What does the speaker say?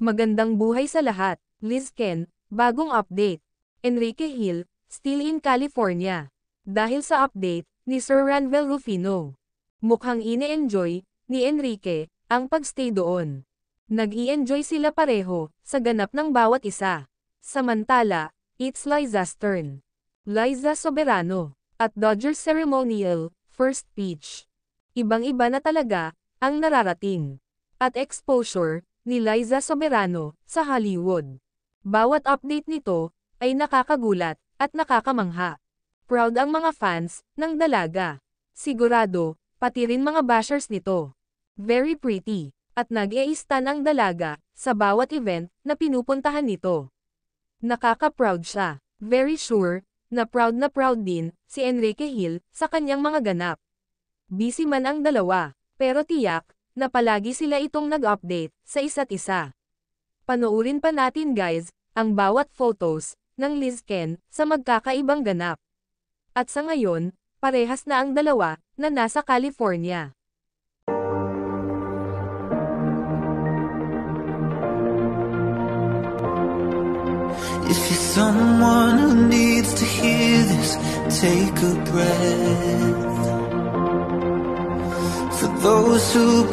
Magandang buhay sa lahat. Liz Ken, bagong update. Enrique Hill, still in California. Dahil sa update ni Sir Ranvel Rufino. Mukhang ine-enjoy ni Enrique ang pagstay doon. Nag-i-enjoy sila pareho sa ganap ng bawat isa. Samantala, it's Liza's turn. Liza Soberano at Dodgers ceremonial first pitch. Ibang-iba na talaga ang nararating at exposure ni Liza Soberano sa Hollywood. Bawat update nito ay nakakagulat at nakakamangha. Proud ang mga fans ng dalaga. Sigurado, pati rin mga bashers nito. Very pretty, at nag-e-stan ang dalaga sa bawat event na pinupuntahan nito. Nakaka-proud siya. Very sure na proud din si Enrique Hill sa kanyang mga ganap. Busy man ang dalawa, pero tiyak na palagi sila itong nag-update sa isa't isa. Panoorin pa natin guys, ang bawat photos ng Liz Ken sa magkakaibang ganap. At sa ngayon, parehas na ang dalawa na nasa California. If you're someone who needs to hear this, take a breath. For those who